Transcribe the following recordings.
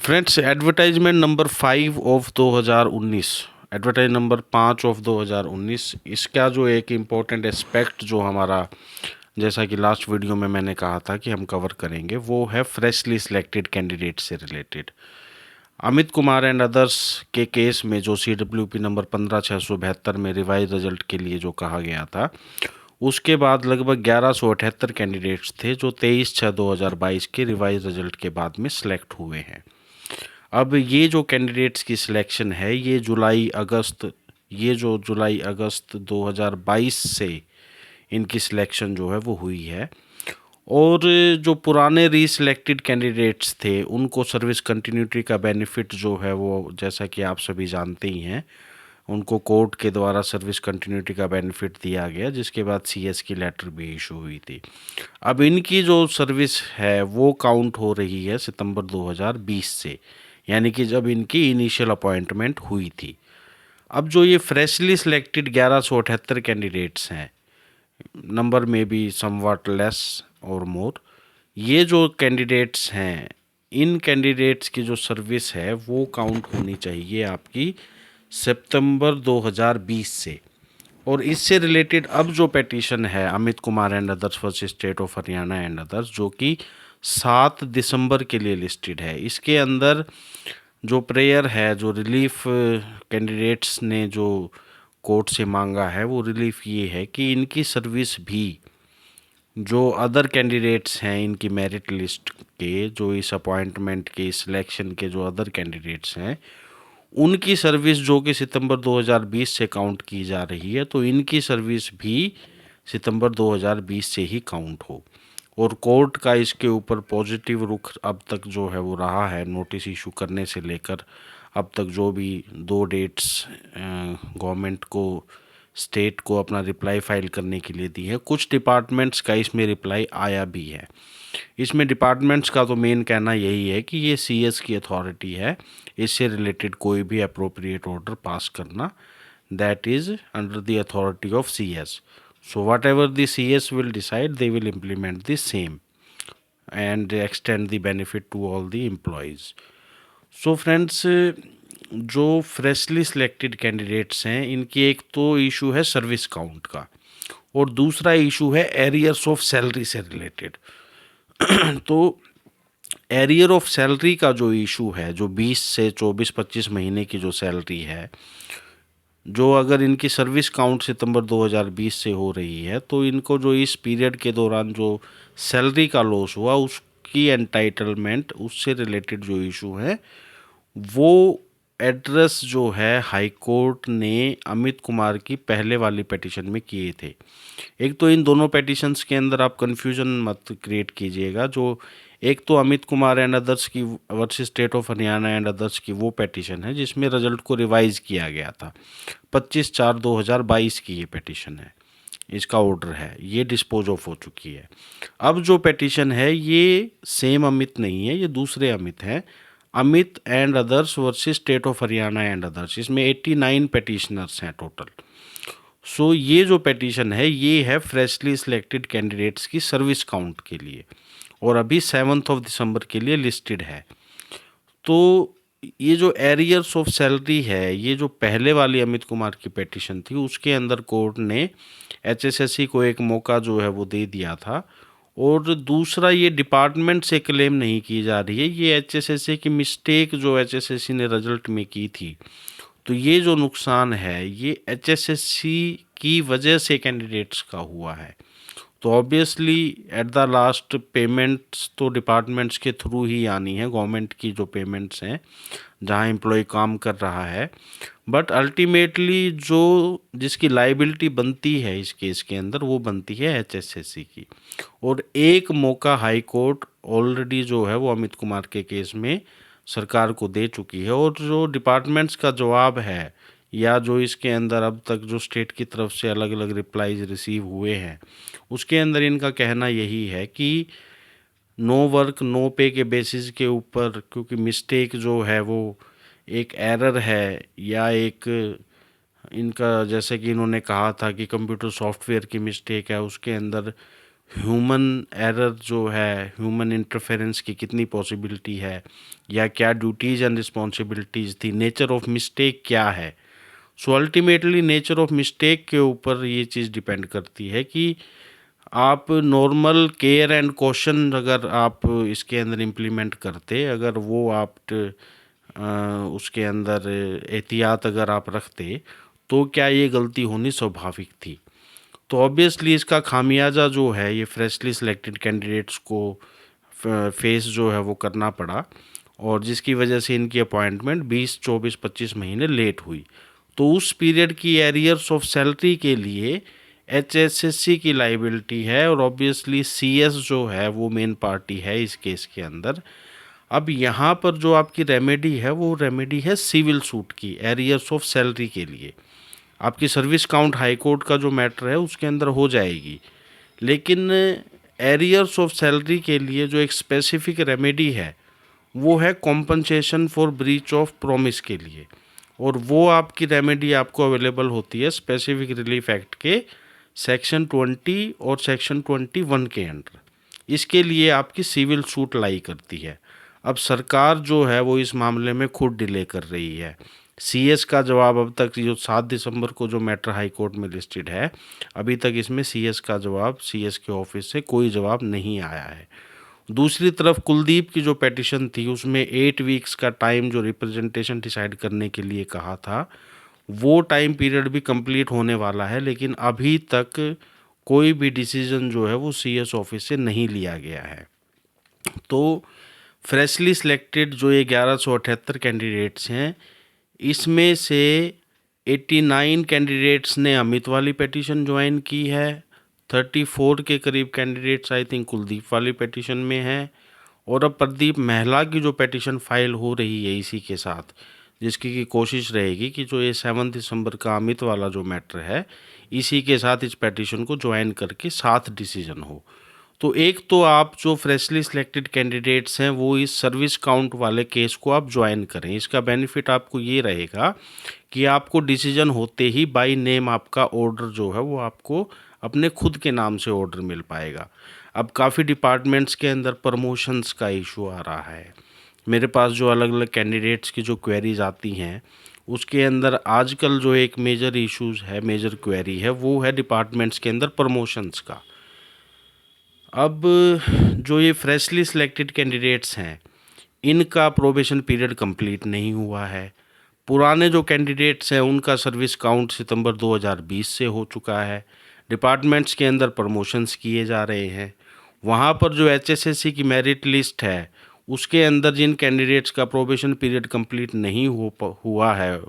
Friends, advertisement number 5 of 2019, advertise number 5 of 2019, इसका जो एक इम्पोर्टेंट एस्पेक्ट जो हमारा, जैसा कि लास्ट वीडियो में मैंने कहा था कि हम कवर करेंगे, वो है फ्रेशली सिलेक्टेड कैंडिडेट से related. Amit Kumar and others के केस में जो CWP नंबर 15/672 में रिवाइज रिजल्ट के लिए जो कहा गया था, उसके बाद लगभग 1178 कैंडिडेट्स थे जो 23/6/2022 के रिवाइज रिजल्ट के बाद में सिलेक्ट हुए हैं। अब ये जो कैंडिडेट्स की सिलेक्शन है, ये जो जुलाई अगस्त 2022 से इनकी सिलेक्शन जो है वो हुई है। और जो पुराने रीसिलेक्टेड कैंडिडेट्स थे उनको सर्विस कंटिन्यूटी का बेनिफिट जो है वो, जैसा कि आप सभी जानते ही हैं, उनको कोर्ट के द्वारा सर्विस कंटिन्यूटी का बेनिफिट दिया गया, जिसके बाद CS की लेटर भी इशू हुई थी। अब इनकी जो सर्विस है वो काउंट हो रही है सितंबर 2020 से, यानी कि जब इनकी इनिशियल अपॉइंटमेंट हुई थी। अब जो ये फ्रेशली सिलेक्टेड 1178 कैंडिडेट्स हैं, नंबर में भी समवट लेस और मोर, ये जो कैंडिडेट्स हैं, इन कैंडिडेट्स की जो सर्विस है वो काउंट होनी चाहिए आपकी सितंबर 2020 से। और इससे रिलेटेड अब जो पेटिशन है Amit Kumar and others versus state of Haryana and others, जो कि 7 दिसंबर के लिए लिस्टेड है, इसके अंदर जो प्रेयर है, जो रिलीफ कैंडिडेट्स ने जो कोर्ट से मांगा है, वो रिलीफ ये है कि इनकी सर्विस भी जो अदर कैंडिडेट्स हैं इनकी मेरिट लिस्ट के, जो इस अपॉइंटमेंट के सिलेक्शन के जो अदर कैंडिडेट्स हैं, उनकी सर्विस जो कि सितंबर 2020 से काउंट की जा रही है, तो इनकी सर्विस भी सितंबर 2020 से ही काउंट हो। और कोर्ट का इसके ऊपर पॉजिटिव रुख अब तक जो है वो रहा है, नोटिस इशू करने से लेकर अब तक जो भी 2 डेट्स गवर्नमेंट को, स्टेट को अपना रिप्लाई फाइल करने के लिए दी है। कुछ डिपार्टमेंट्स का इसमें रिप्लाई आया भी है। इसमें डिपार्टमेंट्स का तो मेन कहना यही है कि ये CS की अथॉरिटी है, इससे रिलेटेड कोई भी अप्रोप्रिएट ऑर्डर पास करना, that is under the authority of CS. So whatever the CS will decide, they will implement the same and extend the benefit to all the employees. So friends, जो freshly selected candidates हैं, इनकी एक तो issue है service count का, और दूसरा issue है एरियर्स ऑफ सैलरी से रिलेटेड। तो एरियर ऑफ सैलरी का जो इशू है, जो 20 से 24-25 महीने की जो सैलरी है, जो अगर इनकी सर्विस काउंट सितंबर 2020 से हो रही है, तो इनको जो इस पीरियड के दौरान जो सैलरी का लॉस हुआ उसकी एंटाइटलमेंट, उससे रिलेटेड जो इशू है, वो एड्रेस जो है हाई कोर्ट ने अमित कुमार की पहले वाली पिटीशन में किए थे। एक तो इन दोनों पिटीशंस के अंदर आप कन्फ्यूजन मत क्रिएट कीजिएगा। जो एक तो अमित कुमार एंड अदर्स की versus state of Haryana and others की वो पिटीशन है जिसमें रिजल्ट को रिवाइज किया गया था, 25/4/2022 की ये पिटीशन है, इसका ऑर्डर है, ये डिस्पोज ऑफ हो चुकी है। अब जो पिटीशन है ये सेम अमित नहीं है, ये दूसरे अमित हैं, Amit and others versus state of Haryana and others. इसमें 89 पिटिशनर्स हैं टोटल। सो ये जो पिटीशन है ये है फ्रेशली सिलेक्टेड कैंडिडेट्स की सर्विस काउंट के लिए, और अभी 7 दिसंबर के लिए लिस्टेड है। तो ये जो एरियर्स ऑफ सैलरी है, ये जो पहले वाली अमित कुमार की पिटीशन थी, उसके अंदर कोर्ट ने HSSC को एक मौका जो है वो दे दिया था। और दूसरा, ये डिपार्टमेंट से क्लेम नहीं की जा रही है, ये HSSC की मिस्टेक जो HSSC ने रिजल्ट में की थी। तो ये जो नुकसान है ये HSSC की वजह से कैंडिडेट्स का हुआ है। तो obviously at the last payments तो डिपार्टमेंट्स के थ्रू ही आनी है, गवर्नमेंट की जो पेमेंट्स हैं जहां एम्प्लॉय काम कर रहा है। बट अल्टीमेटली जो जिसकी लाइबिलिटी बनती है इस केस के अंदर, वो बनती है HSSC की। और एक मौका हाई कोर्ट ऑलरेडी जो है वो अमित कुमार के केस में सरकार को दे चुकी है। और जो डिपार्टमेंट्स का जवाब है, या जो इसके अंदर अब तक जो स्टेट की तरफ से अलग अलग रिप्लाईज रिसीव हुए हैं, उसके अंदर इनका कहना यही है कि नो वर्क नो पे के बेसिस के ऊपर, क्योंकि मिस्टेक जो है वो एक एरर है, या एक इनका, जैसे कि इन्होंने कहा था कि कंप्यूटर सॉफ्टवेयर की मिस्टेक है, उसके अंदर ह्यूमन एरर जो है, ह्यूमन इंटरफेरेंस की कितनी पॉसिबिलिटी है, या क्या ड्यूटीज़ एंड रिस्पॉन्सिबिलिटीज़ थी, नेचर ऑफ मिस्टेक क्या है। So ultimately nature of mistake के ऊपर ये चीज़ डिपेंड करती है कि आप नॉर्मल केयर एंड कॉशन अगर आप इसके अंदर इम्प्लीमेंट करते, अगर वो आप उसके अंदर एहतियात अगर आप रखते, तो क्या ये गलती होनी स्वाभाविक थी। तो ऑब्वियसली इसका खामियाजा जो है ये फ्रेशली सिलेक्टेड कैंडिडेट्स को फेस जो है वो करना पड़ा, और जिसकी वजह से इनकी अपॉइंटमेंट 20, 24, 25 महीने लेट हुई। तो उस पीरियड की एरियर्स ऑफ सैलरी के लिए HSSC की लाइबिलिटी है, और ऑब्वियसली CS जो है वो मेन पार्टी है इस केस के अंदर। अब यहाँ पर जो आपकी रेमेडी है वो रेमेडी है सिविल सूट की, एरियर्स ऑफ सैलरी के लिए। आपकी सर्विस काउंट हाई कोर्ट का जो मैटर है उसके अंदर हो जाएगी, लेकिन एरियर्स ऑफ सैलरी के लिए जो एक स्पेसिफिक रेमेडी है वो है compensation for breach of promise के लिए, और वो आपकी रेमेडी आपको अवेलेबल होती है स्पेसिफिक रिलीफ एक्ट के सेक्शन 20 और सेक्शन 21 के अंडर। इसके लिए आपकी सिविल सूट लाई करती है। अब सरकार जो है वो इस मामले में खुद डिले कर रही है। CS का जवाब अब तक, जो 7 दिसंबर को जो मैटर हाई कोर्ट में लिस्टेड है, अभी तक इसमें CS का जवाब, CS के ऑफिस से कोई जवाब नहीं आया है। दूसरी तरफ कुलदीप की जो पेटिशन थी उसमें 8 वीक्स का टाइम जो रिप्रेजेंटेशन डिसाइड करने के लिए कहा था, वो टाइम पीरियड भी कंप्लीट होने वाला है, लेकिन अभी तक कोई भी डिसीजन जो है वो CS ऑफिस से नहीं लिया गया है। तो फ्रेशली सिलेक्टेड जो ये 1178 कैंडिडेट्स हैं, इसमें से 89 कैंडिडेट्स ने अमित वाली पेटिशन ज्वाइन की है, 34 के करीब कैंडिडेट्स आई थिंक कुलदीप वाली पेटिशन में है, और अब प्रदीप महिला की जो पेटिशन फाइल हो रही है इसी के साथ, जिसकी की कोशिश रहेगी कि जो ये 7 दिसंबर का अमित वाला जो मैटर है इसी के साथ इस पेटिशन को ज्वाइन करके साथ डिसीजन हो। तो एक तो आप जो फ्रेशली सिलेक्टेड कैंडिडेट्स हैं वो इस सर्विस काउंट वाले केस को आप ज्वाइन करें। इसका बेनिफिट आपको ये रहेगा कि आपको डिसीजन होते ही बाय नेम आपका ऑर्डर जो है वो आपको अपने खुद के नाम से ऑर्डर मिल पाएगा। अब काफ़ी डिपार्टमेंट्स के अंदर प्रमोशंस का इशू आ रहा है। मेरे पास जो अलग अलग कैंडिडेट्स की जो क्वेरीज आती हैं उसके अंदर आजकल जो एक मेजर इश्यूज है, मेजर क्वेरी है, वो है डिपार्टमेंट्स के अंदर प्रमोशंस का। अब जो ये फ्रेशली सिलेक्टेड कैंडिडेट्स हैं इनका प्रोबेशन पीरियड कंप्लीट नहीं हुआ है। पुराने जो कैंडिडेट्स हैं उनका सर्विस काउंट सितंबर 2020 से हो चुका है। डिपार्टमेंट्स के अंदर प्रमोशंस किए जा रहे हैं। वहाँ पर जो HSSC की मेरिट लिस्ट है उसके अंदर जिन कैंडिडेट्स का प्रोबेशन पीरियड कंप्लीट नहीं हुआ है,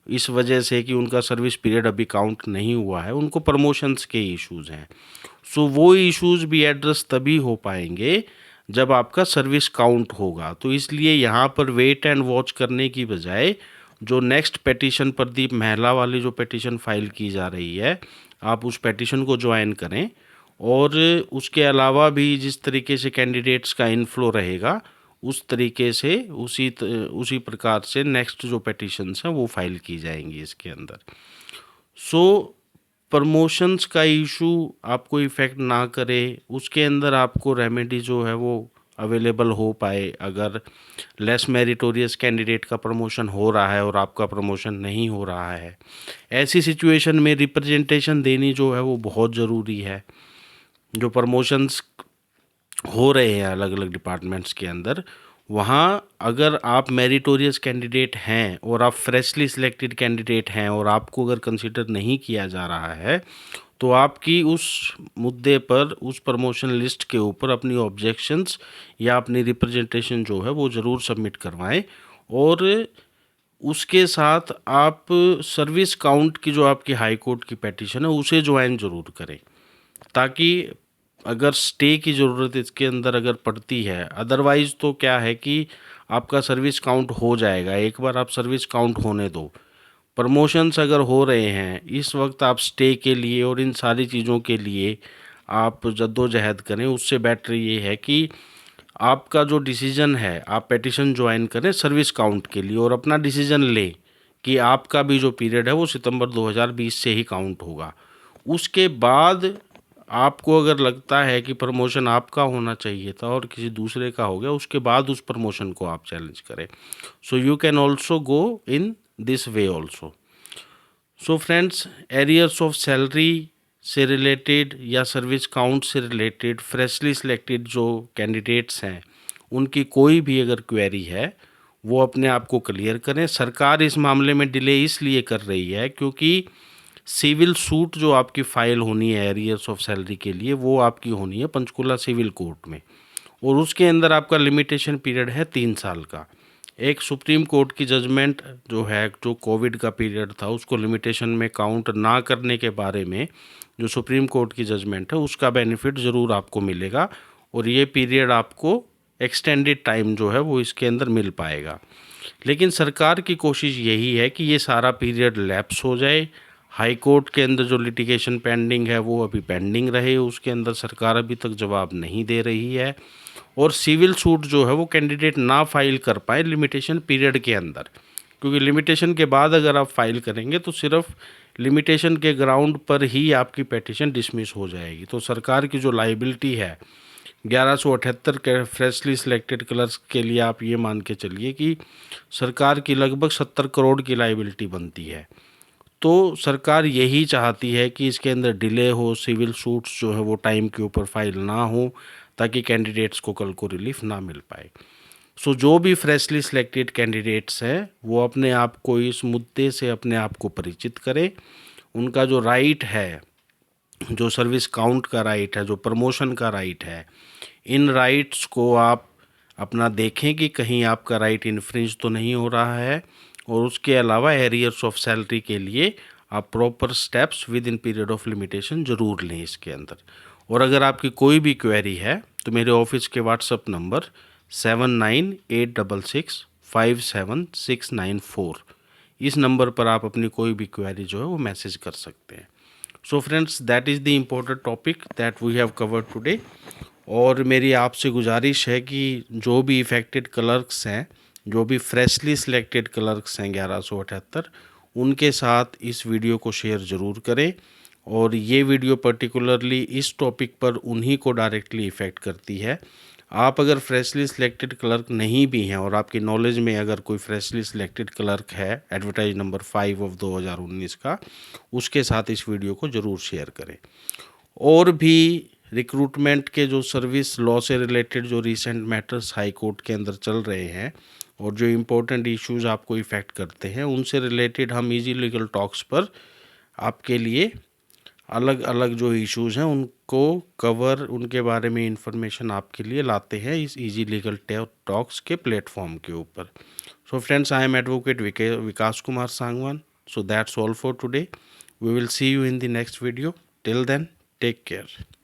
इस वजह से कि उनका सर्विस पीरियड अभी काउंट नहीं हुआ है, उनको प्रमोशंस के इश्यूज़ हैं। सो वो इश्यूज़ भी एड्रेस तभी हो पाएंगे जब आपका सर्विस काउंट होगा। तो इसलिए यहाँ पर वेट एंड वॉच करने की बजाय जो नेक्स्ट पेटिशन प्रदीप महिला वाली जो पेटिशन फाइल की जा रही है, आप उस पेटिशन को ज्वाइन करें, और उसके अलावा भी जिस तरीके से कैंडिडेट्स का इनफ्लो रहेगा उस तरीके से उसी प्रकार से नेक्स्ट जो पेटिशन्स हैं वो फाइल की जाएंगी इसके अंदर। सो प्रमोशंस का इशू आपको इफ़ेक्ट ना करे, उसके अंदर आपको रेमेडी जो है वो अवेलेबल हो पाए। अगर लेस मेरिटोरियस कैंडिडेट का प्रमोशन हो रहा है और आपका प्रमोशन नहीं हो रहा है, ऐसी सिचुएशन में रिप्रेजेंटेशन देनी जो है वो बहुत ज़रूरी है। जो प्रमोशंस हो रहे हैं अलग अलग डिपार्टमेंट्स के अंदर, वहाँ अगर आप मेरिटोरियस कैंडिडेट हैं और आप फ्रेशली सिलेक्टेड कैंडिडेट हैं और आपको अगर कंसिडर नहीं किया जा रहा है, तो आपकी उस मुद्दे पर, उस प्रमोशन लिस्ट के ऊपर अपनी ऑब्जेक्शंस या अपनी रिप्रेजेंटेशन जो है वो ज़रूर सबमिट करवाएं, और उसके साथ आप सर्विस काउंट की जो आपकी हाई कोर्ट की पेटिशन है उसे ज्वाइन ज़रूर करें, ताकि अगर स्टे की ज़रूरत इसके अंदर अगर पड़ती है, अदरवाइज़ तो क्या है कि आपका सर्विस काउंट हो जाएगा। एक बार आप सर्विस काउंट होने दो, प्रमोशंस अगर हो रहे हैं इस वक्त आप स्टे के लिए और इन सारी चीज़ों के लिए आप जद्दोजहद करें, उससे बेटर ये है कि आपका जो डिसीजन है आप पेटिशन ज्वाइन करें सर्विस काउंट के लिए, और अपना डिसीजन लें कि आपका भी जो पीरियड है वो सितंबर 2020 से ही काउंट होगा। उसके बाद आपको अगर लगता है कि प्रमोशन आपका होना चाहिए था और किसी दूसरे का हो गया, उसके बाद उस प्रमोशन को आप चैलेंज करें। So you can also go in this way also. So friends, arrears of salary से रिलेटेड या सर्विस काउंट से रिलेटेड फ्रेशली सिलेक्टेड जो कैंडिडेट्स हैं, उनकी कोई भी अगर क्वेरी है वो अपने आप को क्लियर करें। सरकार इस मामले में डिले इसलिए कर रही है क्योंकि सिविल सूट जो आपकी फ़ाइल होनी है एरियर्स ऑफ सैलरी के लिए, वो आपकी होनी है पंचकुला सिविल कोर्ट में, और उसके अंदर आपका लिमिटेशन पीरियड है 3 साल का। एक सुप्रीम कोर्ट की जजमेंट जो है, जो कोविड का पीरियड था उसको लिमिटेशन में काउंट ना करने के बारे में जो सुप्रीम कोर्ट की जजमेंट है, उसका बेनिफिट ज़रूर आपको मिलेगा, और ये पीरियड आपको एक्सटेंडेड टाइम जो है वो इसके अंदर मिल पाएगा। लेकिन सरकार की कोशिश यही है कि ये सारा पीरियड लैप्स हो जाए, हाई कोर्ट के अंदर जो लिटिगेशन पेंडिंग है वो अभी पेंडिंग रहे, उसके अंदर सरकार अभी तक जवाब नहीं दे रही है, और सिविल सूट जो है वो कैंडिडेट ना फाइल कर पाए लिमिटेशन पीरियड के अंदर, क्योंकि लिमिटेशन के बाद अगर आप फाइल करेंगे तो सिर्फ लिमिटेशन के ग्राउंड पर ही आपकी पेटिशन डिसमिस हो जाएगी। तो सरकार की जो लाइबिलिटी है 1178 के फ्रेशली सिलेक्टेड क्लर्क्स के लिए, आप ये मान के चलिए कि सरकार की लगभग 70 करोड़ की लाइबिलिटी बनती है। तो सरकार यही चाहती है कि इसके अंदर डिले हो, सिविल सूट्स जो है वो टाइम के ऊपर फाइल ना हो, ताकि कैंडिडेट्स को कल को रिलीफ ना मिल पाए। सो जो भी फ्रेशली सिलेक्टेड कैंडिडेट्स हैं वो अपने आप को इस मुद्दे से अपने आप को परिचित करें। उनका जो राइट है, जो सर्विस काउंट का राइट है, जो प्रमोशन का राइट है, इन राइट्स को आप अपना देखें कि कहीं आपका राइट इन्फ्रिंज तो नहीं हो रहा है, और उसके अलावा एरियर्स ऑफ सैलरी के लिए आप proper steps with in period of limitation ज़रूर लें इसके अंदर। और अगर आपकी कोई भी क्वेरी है तो मेरे ऑफिस के व्हाट्सअप नंबर 7986657694, इस नंबर पर आप अपनी कोई भी क्वेरी जो है वो मैसेज कर सकते हैं। So friends, that is the important topic that we have covered today. और मेरी आपसे गुजारिश है कि जो भी इफ़ेक्टेड क्लर्क्स हैं, जो भी फ्रेशली सिलेक्टेड क्लर्क्स हैं 1178, उनके साथ इस वीडियो को शेयर ज़रूर करें। और ये वीडियो पर्टिकुलरली इस टॉपिक पर उन्हीं को डायरेक्टली इफ़ेक्ट करती है। आप अगर फ्रेशली सिलेक्टेड क्लर्क नहीं भी हैं और आपकी नॉलेज में अगर कोई फ्रेशली सिलेक्टेड क्लर्क है एडवर्टाइज नंबर 5 ऑफ 2019 का, उसके साथ इस वीडियो को ज़रूर शेयर करें। और भी रिक्रूटमेंट के जो सर्विस लॉ से रिलेटेड जो रीसेंट मैटर्स हाई कोर्ट के अंदर चल रहे हैं और जो इम्पोर्टेंट इश्यूज आपको इफ़ेक्ट करते हैं, उनसे रिलेटेड हम इजी लीगल टॉक्स पर आपके लिए अलग अलग जो इश्यूज़ हैं उनको कवर, उनके बारे में इंफॉर्मेशन आपके लिए लाते हैं इस इजी लीगल टॉक्स के प्लेटफॉर्म के ऊपर। So friends, I am advocate Vikas Kumar Sangwan. So that's all for today. We will see you in the next video. Till then, take care.